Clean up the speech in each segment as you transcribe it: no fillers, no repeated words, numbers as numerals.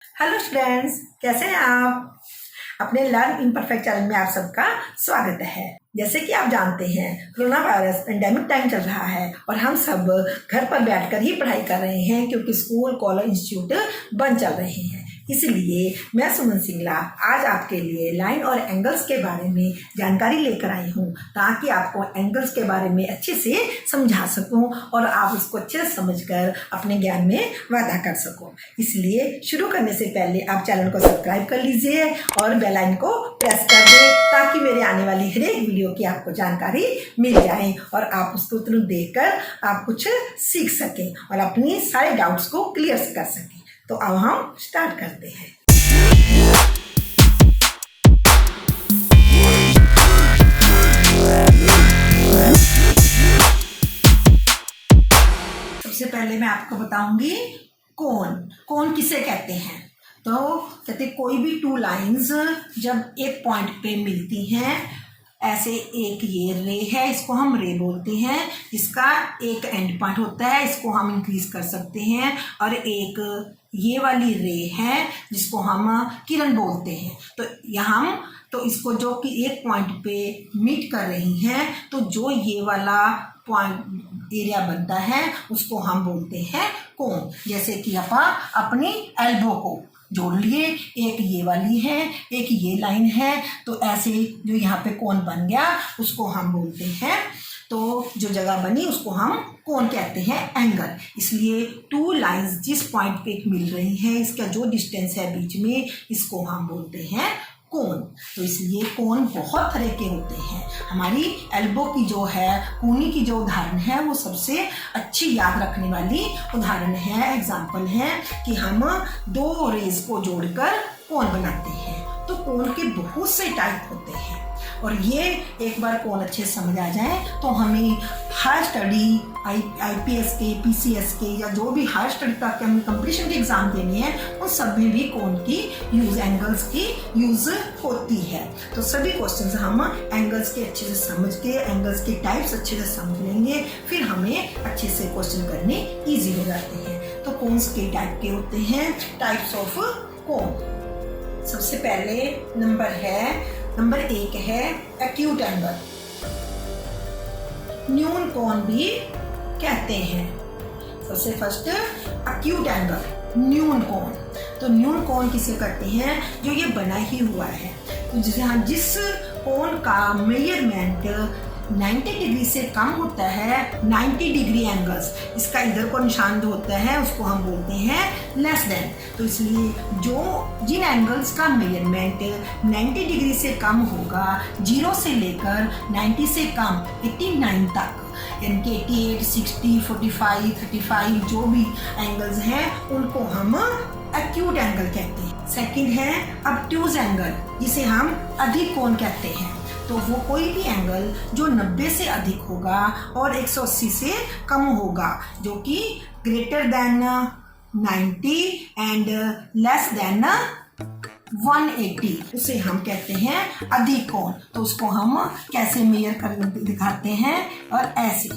Hello students, कैसे हैं आप? अपने लर्न इम्परफेक्ट चैनल में आप सबका स्वागत है। जैसे कि आप जानते हैं, कोरोना वायरस पेंडेमिक टाइम चल रहा है और हम सब घर पर बैठकर ही पढ़ाई कर रहे हैं क्योंकि स्कूल, कॉलेज, इंस्टीट्यूट बंद चल रहे हैं। इसलिए मैं सुमन सिंगला आज आपके लिए लाइन और एंगल्स के बारे में जानकारी लेकर आई हूँ ताकि आपको एंगल्स के बारे में अच्छे से समझा सकूँ और आप उसको अच्छे से समझकर अपने ज्ञान में वाधा कर सको। इसलिए शुरू करने से पहले आप चैनल को सब्सक्राइब कर लीजिए और बेल आइकन को प्रेस कर दें ताकि मेरे आने वाली हर एक वीडियो की आपको जानकारी मिल जाए और आप उसको तुरंत देखकर आप कुछ सीख सकें और अपनी सारे डाउट्स को क्लियर कर सकें। तो अब हम स्टार्ट करते हैं। सबसे पहले मैं आपको बताऊंगी कोण किसे कहते हैं। तो कहते कोई भी टू लाइंस जब एक पॉइंट पे मिलती हैं, ऐसे एक ये रे है, इसको हम रे बोलते हैं, इसका एक एंड पॉइंट होता है, इसको हम इंक्रीज कर सकते हैं, और एक ये वाली रे है जिसको हम किरण बोलते हैं। तो यहाँ तो इसको जो कि एक पॉइंट पे मीट कर रही हैं, तो जो ये वाला पॉइंट एरिया बनता है उसको हम बोलते हैं कोण। जैसे कि आप अपनी एल्बो को जोड़ लिए, एक ये वाली है, एक ये लाइन है, तो ऐसे जो यहाँ पे कोण बन गया उसको हम बोलते हैं, तो जो जगह बनी उसको हम कोण कहते हैं, एंगल। इसलिए टू लाइंस जिस पॉइंट पे मिल रही हैं, इसका जो डिस्टेंस है बीच में, इसको हम बोलते हैं कोण। तो इसलिए कोण बहुत तरह के होते हैं। हमारी एल्बो की जो है, कूनी की जो उदाहरण है, वो सबसे अच्छी याद रखने वाली उदाहरण है, एग्जाम्पल है कि हम दो रेज को जोड़कर कोण बनाते हैं। तो कोण के बहुत से टाइप होते हैं और ये एक बार कोण अच्छे समझ आ जाए तो हमें हायर स्टडी IPS के, PCS के या जो भी हायर स्टडी तक के हमें कंपटीशन के एग्जाम देने हैं, उन सब में भी कोण की यूज, एंगल्स की यूज होती है। तो सभी क्वेश्चंस हम एंगल्स के अच्छे से समझ के, एंगल्स के टाइप्स अच्छे से समझ लेंगे, फिर हमें अच्छे से क्वेश्चन करने ईजी हो जाते हैं। तो कोन्स के टाइप के होते हैं, टाइप्स ऑफ कोण। सबसे पहले नंबर 1 है एक्यूट एंगल, न्यून कोण भी कहते हैं। सबसे फर्स्ट एक्यूट एंगल, न्यून कोण। तो न्यून कोण किसे कहते हैं? जो ये बना ही हुआ है, तो जिस कोण का मेजरमेंट 90 डिग्री से कम होता है, 90 डिग्री एंगल्स, इसका इधर को निशान जो होता है उसको हम बोलते हैं लेस देन। तो इसलिए जिन एंगल्स का मेजरमेंट 90 डिग्री से कम होगा, 0 से लेकर 90 से कम 89 तक, यानी कि 88, 60, 45, 35 जो भी एंगल्स हैं उनको हम एक्यूट एंगल कहते हैं। सेकंड है ऑब्ट्यूज एंगल, जिसे हम अधिक कोण कहते हैं। तो वो कोई भी एंगल जो 90 से अधिक होगा और 180 से कम होगा, जो कि greater than 90 and less than 180, उसे हम कहते हैं अधिक कोण। तो उसको हम कैसे मेजर कर दिखाते हैं, और ऐसे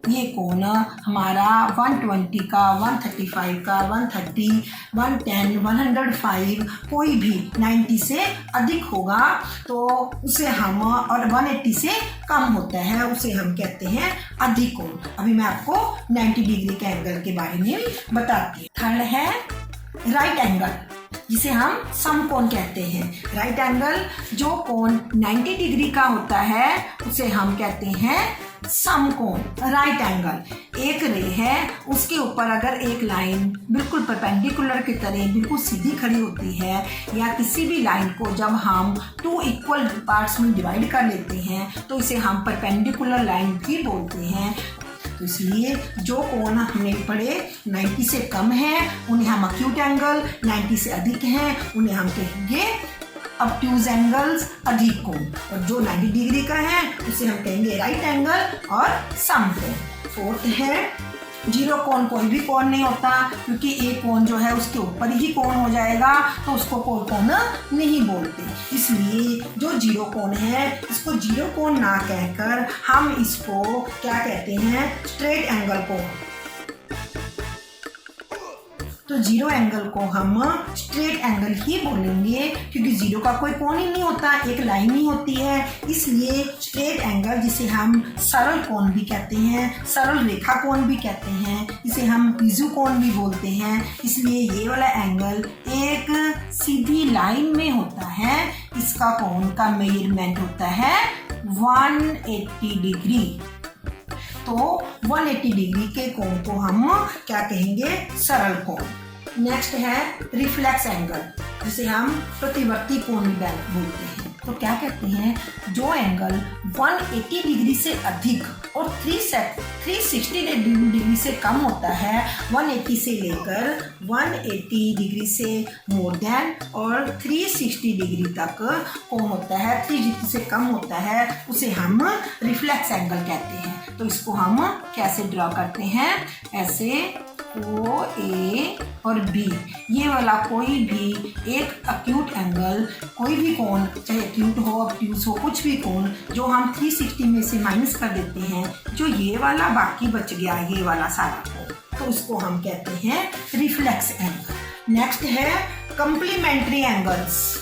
ये कोण हमारा 120 का, 135 का, 130, 110, 105, कोई भी 90 से अधिक होगा तो उसे हम, और 180 से कम होता है उसे हम कहते हैं अधिक कोण। अभी मैं आपको 90 डिग्री के एंगल के बारे में बताती हूँ। थर्ड है राइट एंगल, जिसे हम समकोण कहते हैं। राइट एंगल, जो कोण 90 डिग्री का होता है उसे हम कहते हैं समकोण, राइट एंगल। एक रे है, उसके ऊपर अगर एक लाइन बिल्कुल परपेंडिकुलर की तरह बिल्कुल सीधी खड़ी होती है, या किसी भी लाइन को जब हम 2 इक्वल पार्ट्स में डिवाइड कर लेते हैं, तो इसे हम परपेंडिकुलर लाइन भी बोलते हैं। तो इसलिए जो कोण हमें पड़े 90 से कम है उन्हें हम एक्यूट एंगल, 90 से अधिक हैं उन्हें हम कहेंगे ऑब्ट्यूज एंगल्स, अधिक कोण, और जो 90 डिग्री का है उसे हम कहेंगे राइट एंगल और समकोण। फोर्थ है जीरो कोण, कोई भी कोण नहीं होता क्योंकि एक कोण जो है उसके ऊपर ही कोण हो जाएगा, तो उसको कोई कोण नहीं बोलते। इसलिए जो जीरो कोण है इसको जीरो कोण ना कहकर हम इसको क्या कहते हैं, स्ट्रेट एंगल कोण। तो जीरो एंगल को हम स्ट्रेट एंगल ही बोलेंगे, क्योंकि जीरो का कोई कोण ही नहीं होता, एक लाइन ही होती है। इसलिए स्ट्रेट एंगल, जिसे हम सरल कोण भी कहते हैं, सरल रेखा कोण भी कहते हैं, इसे हम बीजू कोण भी बोलते हैं। इसलिए ये वाला एंगल एक सीधी लाइन में होता है। इसका कोण का मेजरमेंट होता है 180 डिग्री। तो 180 डिग्री के कोण को हम क्या कहेंगे? सरल कोण। नेक्स्ट है रिफ्लेक्स एंगल, जिसे हम प्रतिवर्ती कोण भी बोलते हैं। तो क्या कहते हैं? जो एंगल 180 डिग्री से अधिक और 360 डिग्री से कम होता है, 180 से लेकर 180 डिग्री से मोर देन और 360 डिग्री तक कोण होता है, 360 से कम होता है, उसे हम रिफ्लेक्स एंगल कहते हैं। तो इसको हम कैसे ड्रॉ करते हैं? ऐसे ओ, ए और बी, ये वाला कोई भी एक अक्यूट एंगल, कोई भी कोण, चाहे अक्यूट हो, ऑब्ट्यूज हो, कुछ भी कोण, जो हम 360 में से माइनस कर देते हैं, जो ये वाला बाकी बच गया, ये वाला सारा कोण, तो उसको हम कहते हैं रिफ्लेक्स एंगल। नेक्स्ट है कंप्लीमेंट्री एंगल्स,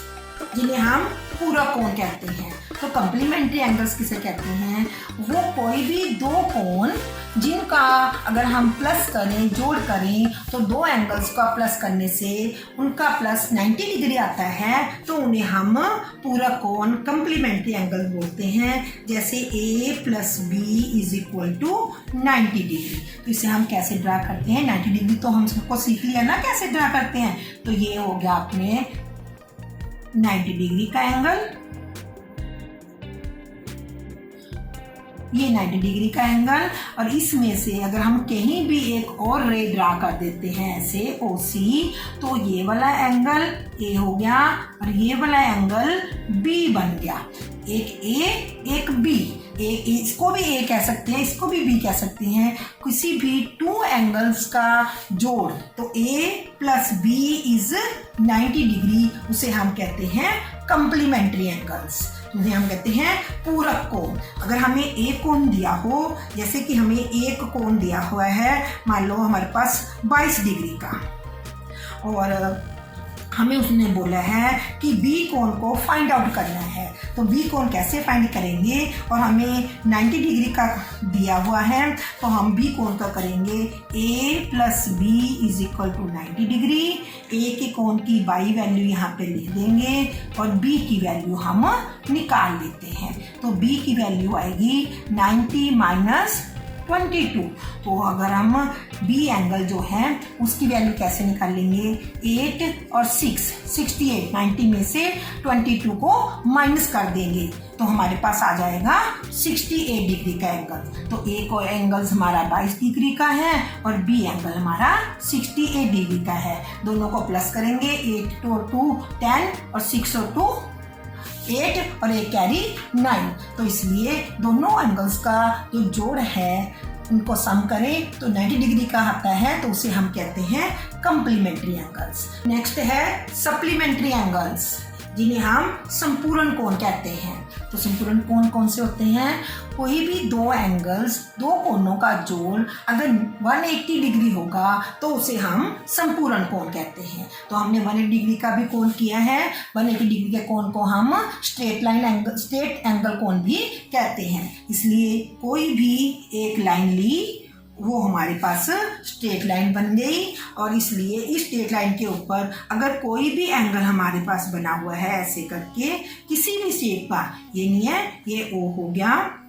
जिन्हें हम पूरक कोण कहते हैं। तो कंप्लीमेंट्री एंगल्स किसे कहते हैं? वो कोई भी दो कोण जिनका अगर हम प्लस करें, जोड़ करें, तो दो एंगल्स का प्लस करने से उनका प्लस 90 डिग्री आता है, तो उन्हें हम पूरक कोण कंप्लीमेंट्री एंगल बोलते हैं। जैसे A + B = 90 डिग्री। तो इसे हम कैसे ड्रा करते हैं? 90 डिग्री तो हम सबको सीख लिया ना कैसे ड्रा करते हैं। तो ये हो गया अपने 90 डिग्री का एंगल, ये 90 डिग्री का एंगल, और इसमें से अगर हम कहीं भी एक और रे ड्रा कर देते हैं ऐसे OC, तो ये वाला एंगल A हो गया और ये वाला एंगल B बन गया। एक A एक B, इसको भी A कह सकते हैं, इसको भी B कह सकते हैं। किसी भी टू एंगल्स का जोड़, तो A + B = 90 डिग्री, उसे हम कहते हैं कंप्लीमेंट्री एंगल्स, उन्हें हम कहते हैं पूरक कोण। अगर हमें एक कोण दिया हो, जैसे कि हमें एक कोण दिया हुआ है, मान लो हमारे पास 22 डिग्री का, और हमें उसने बोला है कि बी कोण को फाइंड आउट करना है, तो बी कोण कैसे फाइंड करेंगे? और हमें 90 डिग्री का दिया हुआ है, तो हम बी कोण का करेंगे A + B = 90 डिग्री। ए के कोण की बाई वैल्यू यहाँ पे लिख देंगे और बी की वैल्यू हम निकाल लेते हैं। तो बी की वैल्यू आएगी 90 - 22। तो अगर हम बी एंगल जो है उसकी वैल्यू कैसे निकाल लेंगे? 8 और 6, 68, 90 में से 22 को माइनस कर देंगे, तो हमारे पास आ जाएगा 68 डिग्री का एंगल। तो एक और एंगल हमारा 22 डिग्री का है और बी एंगल हमारा 68 डिग्री का है। दोनों को प्लस करेंगे, 8 और 2 10 और 6 और 2 8 और एक कैरी 9। तो इसलिए दोनों एंगल्स का जो जोड़ है उनको सम करें तो 90 डिग्री का आता है, तो उसे हम कहते हैं कंप्लीमेंट्री एंगल्स। नेक्स्ट है सप्लीमेंट्री एंगल्स, जिन्हें हम संपूर्ण कोण कहते हैं। तो संपूर्ण कोण कौन से होते हैं? कोई भी दो एंगल्स, दो कोणों का जोड़ अगर 180 डिग्री होगा तो उसे हम संपूर्ण कोण कहते हैं। तो हमने 180 डिग्री का भी कोण किया है, 180 डिग्री के कोण को हम स्ट्रेट एंगल कोण भी कहते हैं। इसलिए कोई भी एक लाइन ली, वो हमारे पास स्ट्रेट लाइन बन गई, और इसलिए इस स्ट्रेट लाइन के ऊपर अगर कोई भी एंगल हमारे पास बना हुआ है ऐसे करके किसी भी शेप का, ये नहीं है, ये O हो गया,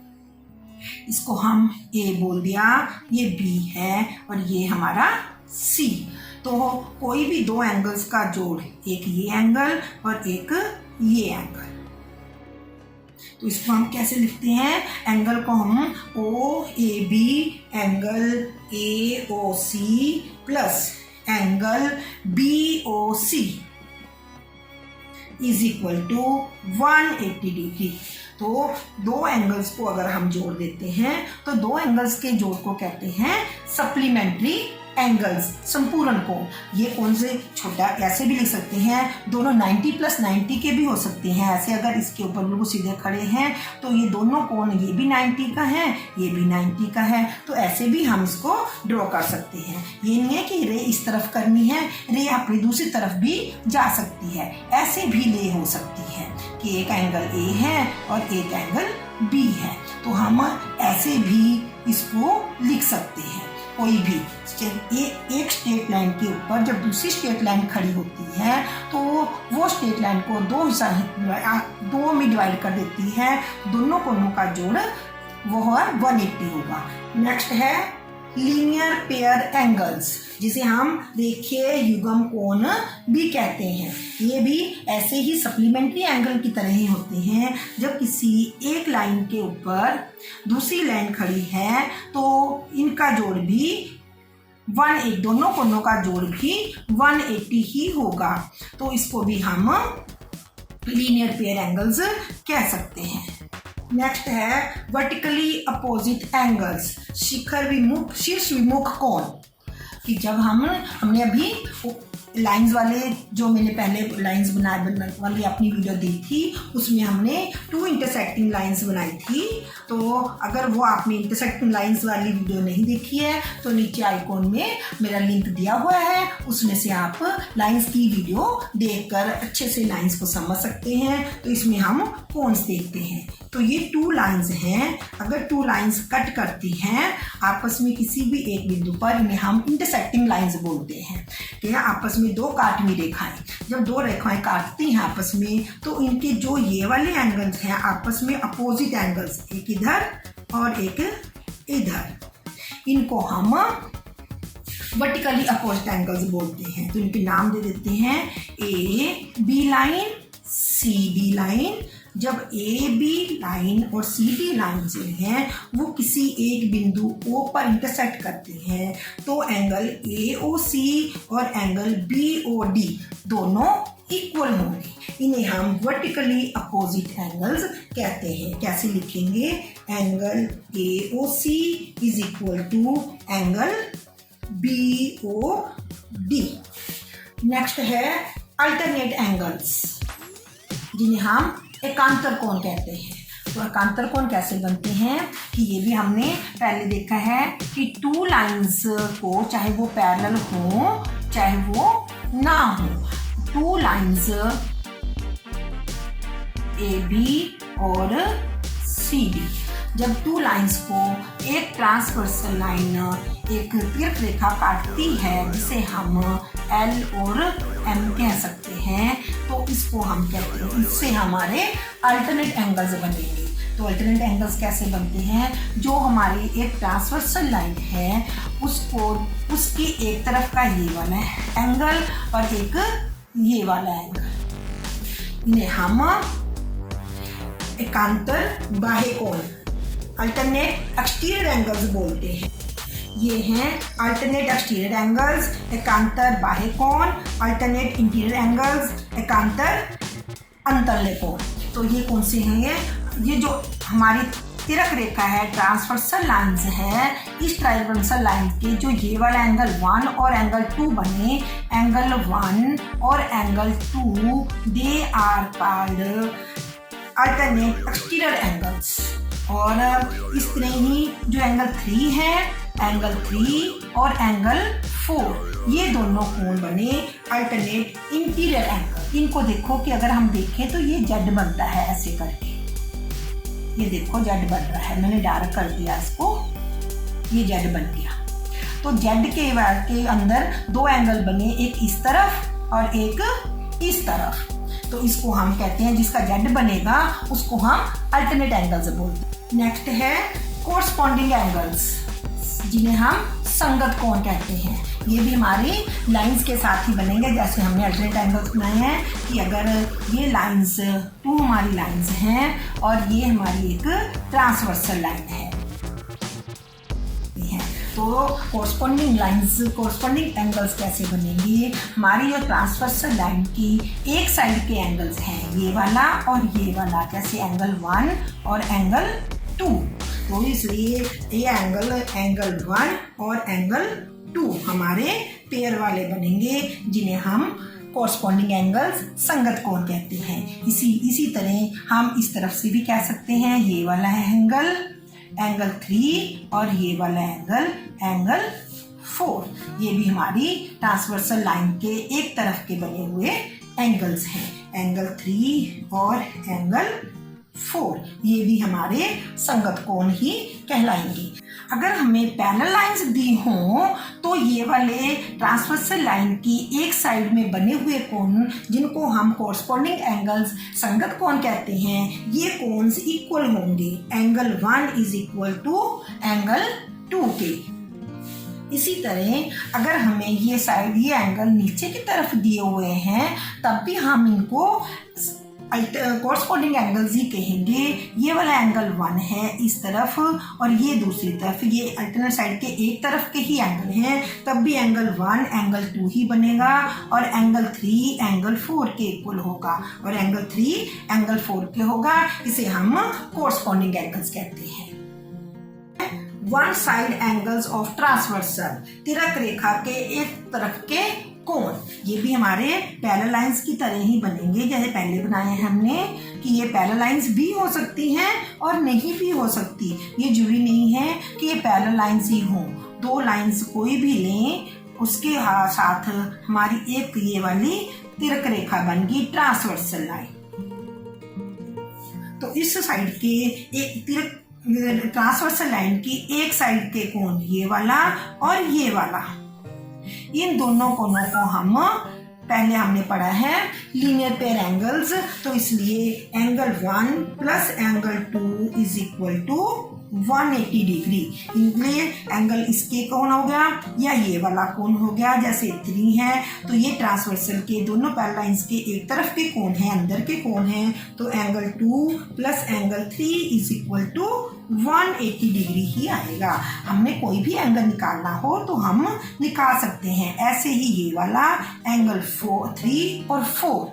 इसको हम A बोल दिया, ये B है और ये हमारा C। तो कोई भी दो एंगल्स का जोड़, एक ये एंगल और एक ये एंगल, तो इसको हम कैसे लिखते हैं? एंगल को हम OAB angle AOC plus angle BOC = 180 degree. तो दो एंगल्स को अगर हम जोड़ देते हैं तो दो एंगल्स के जोड़ को कहते हैं सप्लीमेंट्री एंगल्स, संपूर्ण कोण। ये कोण से छोटा ऐसे भी लिख सकते हैं, दोनों 90 + 90 के भी हो सकते हैं। ऐसे अगर इसके ऊपर बिल्कुल सीधे खड़े हैं तो ये दोनों कोण, ये भी 90 का है, ये भी 90 का है, तो ऐसे भी हम इसको ड्रॉ कर सकते हैं। ये नहीं है कि रे इस तरफ करनी है, रे अपनी दूसरी तरफ भी जा सकती है। ऐसे भी ले हो सकती है कि एक एंगल ए है और एक एंगल बी है, तो हम ऐसे भी इसको लिख सकते हैं। कोई भी एक स्ट्रेट लाइन के ऊपर जब दूसरी स्ट्रेट लाइन खड़ी होती है तो वो स्ट्रेट लाइन को दो में डिवाइड कर देती है, दोनों कोणों का जोड़ वो 180 होगा। नेक्स्ट है लीनियर पेयर एंगल्स, जिसे हम रेखीय युग्म कोण भी कहते हैं। ये भी ऐसे ही सप्लीमेंट्री एंगल की तरह ही होते हैं। जब किसी एक लाइन के ऊपर दूसरी लाइन खड़ी है तो इनका जोड़ भी 180, दोनों कोणों का जोड़ भी 180 ही होगा, तो इसको भी हम लीनियर पेयर एंगल्स कह सकते हैं। नेक्स्ट है वर्टिकली अपोजिट एंगल्स, शिखर विमुख, शीर्ष विमुख कोण। कि जब हमने अभी लाइंस वाले, जो मैंने पहले लाइंस बनाने वाली अपनी वीडियो दी थी, उसमें हमने 2 इंटरसेक्टिंग लाइंस बनाई थी। तो अगर वो आपने इंटरसेक्टिंग लाइंस वाली वीडियो नहीं देखी है तो नीचे आइकॉन में मेरा लिंक दिया हुआ है, उसमें से आप लाइंस की वीडियो देखकर अच्छे से लाइंस को समझ सकते हैं। तो इसमें हम कोन्स देखते हैं। तो ये 2 लाइंस हैं, अगर 2 लाइंस कट करती हैं आपस में किसी भी एक बिंदु पर, इन्हें हम इंटरसेक्टिंग लाइंस बोलते हैं। कि आपस में 2 काटवीं रेखाएं, जब 2 रेखाएं काटती हैं आपस में, तो इनके जो ये वाले एंगल्स हैं आपस में अपोजिट एंगल्स, एक इधर और एक इधर, इनको हम वर्टिकली अपोजिट एंगल्स बोलते हैं। तो इनके नाम दे देते हैं A B line, C D line. जब ए बी लाइन और सी डी लाइन जो हैं वो किसी एक बिंदु O पर इंटरसेक्ट करते हैं तो एंगल AOC और एंगल BOD दोनों इक्वल होंगे। इन्हें हम वर्टिकली अपोजिट एंगल्स कहते हैं। कैसे लिखेंगे? Angle AOC is equal to angle BOD। Next है अल्टरनेट एंगल्स, जिन्हें हम एकांतर कोण कहते हैं। तो एकांतर कोण कैसे बनते हैं कि ये भी हमने पहले देखा है कि 2 लाइंस को, चाहे वो पैरेलल हो चाहे वो ना हो, 2 लाइंस AB और CD, जब 2 लाइंस को एक ट्रांसवर्सल लाइन, एक तीर्थ रेखा काटती है जिसे हम L और M कह सकते हैं, तो इसको हम कहते हैं, इससे हमारे अल्टरनेट एंगल्स बनेंगे। तो अल्टरनेट एंगल्स कैसे बनते हैं? जो हमारी एक ट्रांसवर्सल लाइन है उसको, उसकी एक तरफ का ये वाला एंगल और एक ये वाला एंगल, इन्हें हम एकांतर बाह्य कोण, अल्टरनेट एक्सटीरियर एंगल्स बोलते हैं। ये हैं अल्टरनेट एक्सटीरियर एंगल्स, एकांतर बाह्य कोण, अल्टरनेट इंटीरियर एंगल्स, एकांतर अंतरले कोण। तो ये कौन से हैं? ये जो हमारी तिरक रेखा है, ट्रांसवर्सल लाइंस है, इस ट्रांसवर्सल लाइन के जो ये वाला एंगल 1 और एंगल 2 बने, एंगल 1 और angle 2 they are called alternate exterior angles. और इस तरह ही जो एंगल 3 है, एंगल 3 और एंगल 4, ये दोनों कोण बने अल्टरनेट इंटीरियर एंगल। इनको देखो कि अगर हम देखें तो ये जेड बनता है ऐसे करके, ये देखो जेड बन रहा है, मैंने डार्क कर दिया इसको, ये जेड बन गया। तो जेड के अंदर 2 एंगल बने, एक इस तरफ और एक इस तरफ, तो इसको हम कहते हैं, जिसका जेड बनेगा उसको हम अल्टरनेट एंगल्स बोलते हैं। नेक्स्ट है कोरस्पॉन्डिंग एंगल्स, जिन्हें हम संगत कोण कहते हैं। ये भी हमारी लाइंस के साथ ही बनेंगे, जैसे हमने अल्टरनेट एंगल्स बनाए हैं कि अगर ये लाइंस 2 हमारी लाइंस हैं और ये हमारी एक ट्रांसवर्सल लाइन है, तो कोरस्पॉन्डिंग लाइंस, कोरस्पॉन्डिंग एंगल्स कैसे बनेंगे? हमारी जो ट्रांसवर्सल लाइन की एक साइड के एंगल्स हैं, ये वाला और ये वाला, जैसे एंगल 1 और एंगल 2, तो इसलिए ये एंगल 1 और एंगल टू हमारे पेयर वाले बनेंगे, जिन्हें हम कोरस्पॉन्डिंग एंगल्स संगत कोण कहते हैं। इसी तरह हम इस तरफ से भी कह सकते हैं, ये वाला है एंगल 3 और ये वाला एंगल 4। ये भी हमारी ट्रांसवर्सल लाइन के एक तरफ के बने हुए एंगल्स हैं, एंगल 3 और एंगल 4। ये भी हमारे संगत कोण ही कहलाएंगे। अगर हमें पैरेलल लाइंस दी हों तो ये वाले ट्रांसवर्सल लाइन की एक साइड में बने हुए कोण, जिनको हम कोरस्पॉन्डिंग एंगल्स संगत कोण कहते हैं, ये कोन्स इक्वल होंगे। Angle 1 is equal to angle 2 के। इसी तरह अगर हमें ये एंगल नीचे की तरफ दिए हुए हैं, तब भी हम इनको कोरस्पॉन्डिंग एंगल्स ही कहेंगे। ये वाला एंगल 1 है इस तरफ और ये दूसरी तरफ, ये अल्टरनेट साइड के एक तरफ के ही एंगल हैं, तब भी एंगल 1 एंगल 2 ही बनेगा और एंगल 3 एंगल 4 के इक्वल होगा और एंगल 3 एंगल 4 के होगा। इसे हम कोरस्पॉन्डिंग एंगल्स कहते हैं। One side angles of transversal, तिरक रेखा के एक तरफ के कोण, ये भी हमारे पैरेलल लाइंस की तरह ही बनेंगे जैसे पहले बनाए हैं हमने, कि ये पैरेलल लाइंस भी हो सकती हैं और नहीं भी हो सकती। ये जरूरी नहीं है कि ये पैरेलल लाइंस ही हों, दो लाइंस कोई भी लें, उसके साथ हमारी एक ये वाली तिरक रेखा बन गई ट्रांसवर्सल लाइन। तो इस साइड के एक तिरक ट्रांसवर्सल लाइन की एक साइड के कोण ये वाला और ये वाला, इन दोनों कोणों को हम पहले हमने पढ़ा है लीनियर पेयर एंगल्स, तो इसलिए angle 1 plus angle 2 is equal to 180 degree. इसलिए एंगल इसके कोण हो गया या ये वाला कोण हो गया, जैसे 3 है तो ये ट्रांसवर्सल के दोनों पैरेलल लाइंस के एक तरफ के कोण है, अंदर के कोण है, तो angle 2 plus angle 3 is equal to 180 degree ही आएगा। हमने कोई भी एंगल निकालना हो तो हम निकाल सकते हैं। ऐसे ही ये वाला एंगल 3 और 4,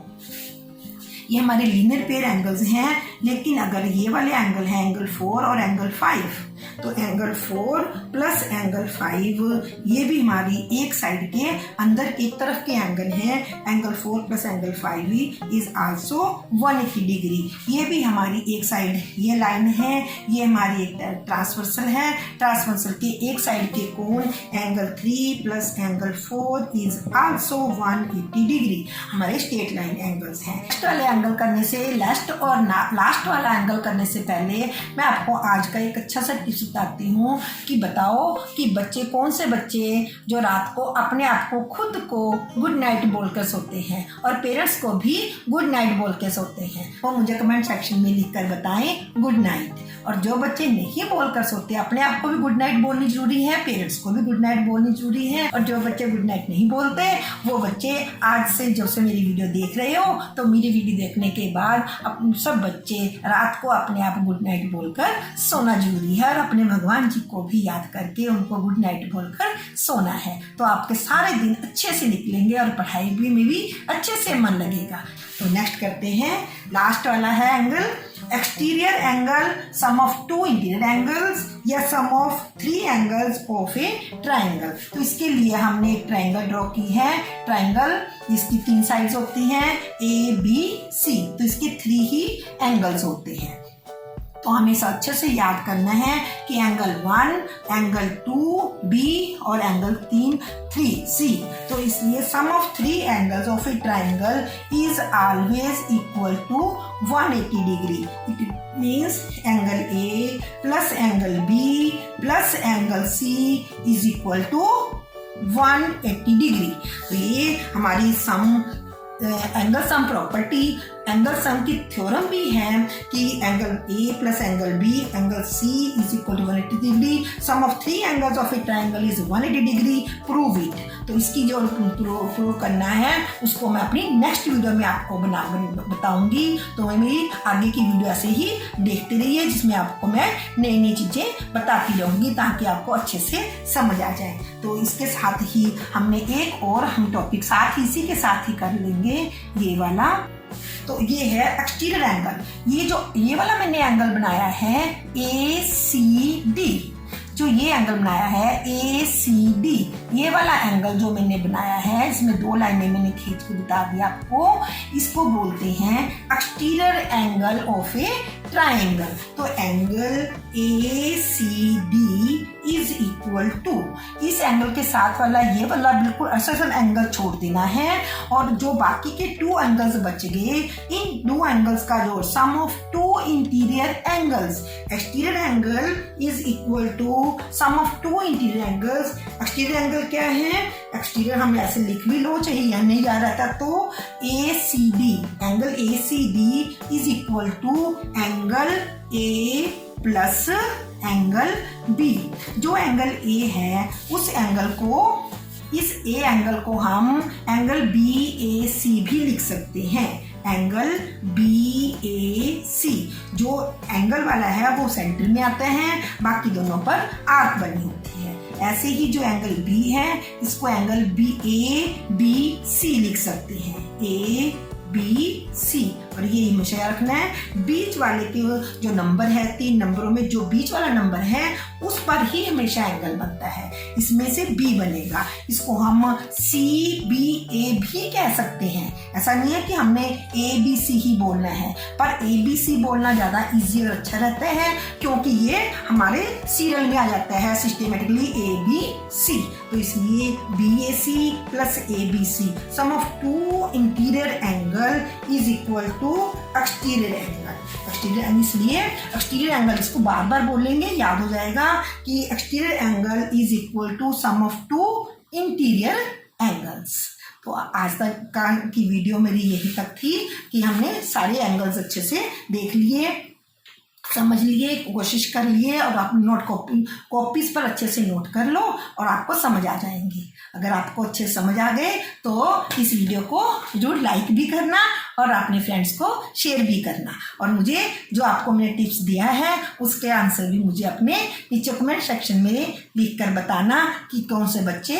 ये हमारे लीनियर पेयर एंगल्स हैं, लेकिन अगर ये वाले एंगल हैं एंगल 4 और एंगल 5, तो एंगल 4 प्लस एंगल 5 ये भी हमारी एक साइड के अंदर की तरफ के एंगल हैं। Angle 4 plus angle 5 is also 180 degree. ये भी हमारी एक साइड ये लाइन है, ये हमारी एक ट्रांसवर्सल है, ट्रांसवर्सल के एक साइड के कोण angle 3 plus angle 4 is also 180 degree. हमारे स्ट्रेट लाइन एंगल्स हैं। लास्ट वाले एंगल करने से, लास्ट और लास्ट वाला एंगल करने से पहले मैं आपको आज का एक अच्छा सा टिप्स बताती हूँ कि बताओ कि बच्चे, कौन से बच्चे जो रात को अपने आप को खुद को गुड नाइट बोलकर सोते हैं और पेरेंट्स को भी गुड नाइट बोल के सोते हैं, वो मुझे कमेंट सेक्शन में लिखकर बताएं गुड नाइट। और जो बच्चे नहीं बोलकर सोते, अपने आप को भी गुड नाइट बोलनी जरूरी है, पेरेंट्स को भी गुड नाइट बोलनी जरूरी है। और जो बच्चे गुड नाइट नहीं बोलते, वो बच्चे आज से जो से मेरी वीडियो देख रहे हो, तो मेरी वीडियो देखने के बाद सब बच्चे रात को अपने आप गुड नाइट बोलकर सोना जरूरी है और अपने भगवान जी को भी याद करके उनको गुड नाइट बोलकर सोना है। तो आपके सारे दिन अच्छे से निकलेंगे और पढ़ाई भी में भी अच्छे से मन लगेगा। तो नेक्स्ट करते हैं, लास्ट वाला है angle exterior angle, sum of 2 interior angles या sum of 3 angles of a triangle. तो इसके लिए हमने एक ट्राइंगल ड्रॉ की है, ट्राइंगल जिसकी 3 साइड्स होती हैं ABC, तो इसके 3 ही एंगल्स होते हैं। तो हमें इसे अच्छे से याद करना है कि एंगल 1, एंगल 2B और एंगल 3C। तो इसलिए sum of 3 angles of a triangle is always equal to 180 degree. It means angle A plus angle B plus angle C is equal to 180 degree. तो ये हमारी sum angle sum property, angle sum की theorem भी है कि angle A plus angle B angle C is equal to 180 degree, sum of 3 angles of a triangle is 180 degree, prove it. तो इसकी जो प्रूव करना है उसको मैं अपनी नेक्स्ट वीडियो में आपको बताऊंगी। तो मेरी आगे की वीडियो ऐसे ही देखते रहिए, जिसमें आपको मैं नई नई चीज़ें बताती रहूँगी ताकि आपको अच्छे से समझ आ जाए। तो इसके साथ ही हमने एक और हम टॉपिक साथ ही इसी के साथ ही कर लेंगे, ये वाला। तो ये है एक्सटीरियर एंगल। ये वाला मैंने एंगल बनाया है ACD। जो ये एंगल बनाया है ACD, ये वाला एंगल जो मैंने बनाया है, इसमें 2 लाइनें मैंने खींच के बता दिया आपको, इसको बोलते हैं exterior angle of a triangle. तो angle ACD is equal to, इस एंगल के साथ वाला ये वाला बिल्कुल असल एंगल छोड़ देना है, और जो बाकी के 2 एंगल्स बच गए, इन 2 एंगल्स का जोड़, sum of 2 interior angles, exterior angle is equal to sum of 2 interior angles. Exterior angle क्या है? एक्सटीरियर हम ऐसे लिख भी लो, चाहे यह नहीं याद रहता तो ACD, angle ACD is equal to angle A plus angle B। जो एंगल A है उस एंगल को, इस A एंगल को हम एंगल BAC भी लिख सकते हैं, एंगल BAC। जो एंगल वाला है वो सेंटर में आता है, बाकी दोनों पर आर्क बनी होती है। ऐसे ही जो एंगल B है, इसको एंगल ABC लिख सकते हैं, ABC। और ये हमेशा याद रखना है, बीच वाले के जो नंबर है, 3 नंबरों में जो बीच वाला नंबर है उस पर ही हमेशा एंगल बनता है, इसमें से B बनेगा। इसको हम CBA भी कह सकते हैं। ऐसा नहीं है कि हमने ABC ही बोलना है, पर ABC बोलना ज़्यादा ईजी और अच्छा रहता है, क्योंकि ये हमारे सीरियल में आ जाता है सिस्टमेटिकली ABC। तो इसलिए BAC plus ABC, sum of 2 interior angle is equal to exterior angle. Exterior, इसलिए एक्सटीरियर एंगल, इसको बार बार बोलेंगे, याद हो जाएगा कि exterior angle is equal to sum of 2 interior angles. तो आज तक की वीडियो मेरी यही तक थी कि हमने सारे एंगल्स अच्छे से देख लिए, समझ लिए, कोशिश कर लिए, और आप नोट कॉपीज पर अच्छे से नोट कर लो और आपको समझ आ जाएंगे। अगर आपको अच्छे समझ आ गए तो इस वीडियो को जरूर लाइक भी करना और अपने फ्रेंड्स को शेयर भी करना, और मुझे जो आपको मैंने टिप्स दिया है उसके आंसर भी मुझे अपने नीचे कमेंट सेक्शन में लिख कर बताना कि कौन से बच्चे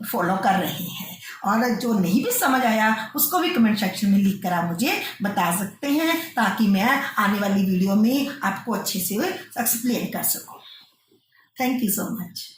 फॉलो कर रहे हैं। और जो नहीं भी समझ आया उसको भी कमेंट सेक्शन में लिख कर आप मुझे बता सकते हैं, ताकि मैं आने वाली वीडियो में आपको अच्छे से एक्सप्लेन कर सकूं। Thank you so much.